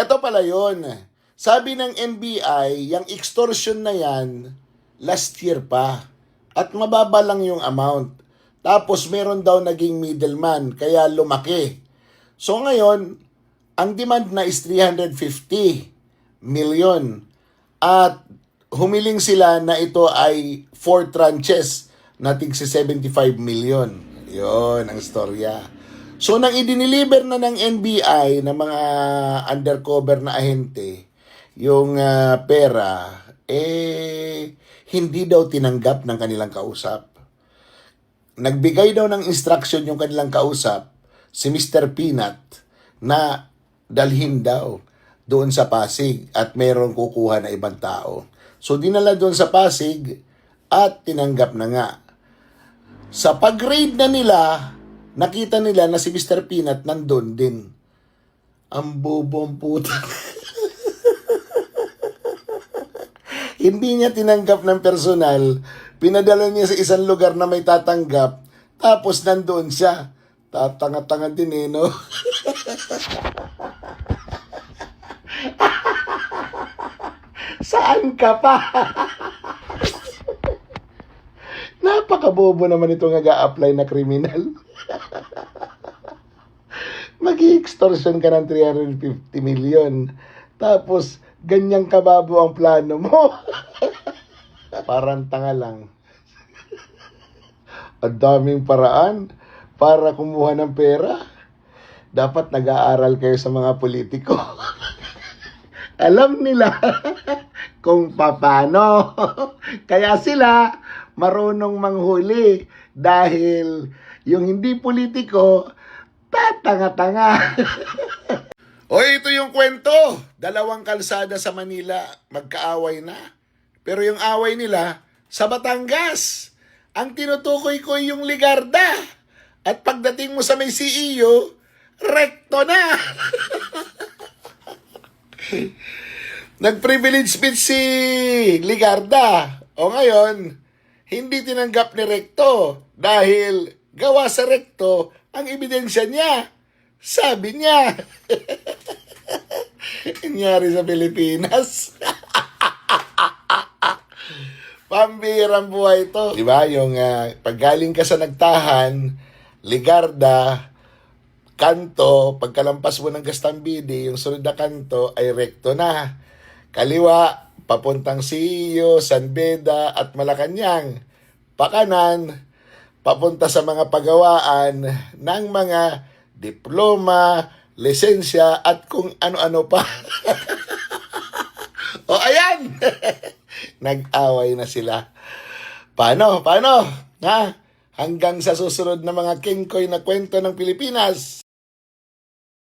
Ito pala yun. Sabi ng NBI, yung extortion na yan, last year pa. At mababa lang yung amount. Tapos meron daw naging middleman, kaya lumaki. So ngayon, ang demand na is 350 million. At humiling sila na ito ay 4 tranches na tig 75 million. Yon ang storya. So nang idiniliver na ng NBI ng mga undercover na ahente yung pera, hindi daw tinanggap ng kanilang kausap. Nagbigay daw ng instruction yung kanilang kausap, si Mr. Peanut, na dalhin daw doon sa Pasig at mayroong kukuha na ibang tao. So dinala doon sa Pasig at tinanggap na nga. Sa pag-raid na nila, nakita nila na si Mr. Peanut nandun din. Ang bobong puta. Hindi niya tinanggap ng personal, pinadala niya sa isang lugar na may tatanggap, tapos nandoon siya. Tatanga-tanga din eh, no? Saan ka pa? Napakabobo naman itong nag-a-apply na kriminal. Mag-i-extortion ka ng 350 million. Tapos, ganyang kababo ang plano mo. Parang tanga lang. Ang daming paraan para kumuha ng pera. Dapat nag-aaral kayo sa mga politiko. Alam nila kung paano. Kaya sila marunong manghuli dahil yung hindi politiko, tatanga-tanga. O ito yung kwento. 2 kalsada sa Manila, magkaaway na. Pero yung away nila, sa Batangas. Ang tinutukoy ko yung Ligarda. At pagdating mo sa may CEO, rekto na. Nag-privilege speech si Ligarda. O ngayon, hindi tinanggap ni rekto dahil gawa sa rekto ang ebidensya niya. Sabi niya. Nangyari sa Pilipinas. Pambirang buhay ito. Diba? Yung paggaling ka sa nagtahan, Ligarda, kanto, pagkalampas mo ng Gastambide, yung sunod na kanto ay rekto na. Kaliwa, papuntang Siyo, San Beda at Malacanang. Pakanan, papunta sa mga pagawaan ng mga diploma, lisensya, at kung ano-ano pa. O ayan! Nag-away na sila. Paano? Ha? Hanggang sa susunod na mga kingkoy na kwento ng Pilipinas.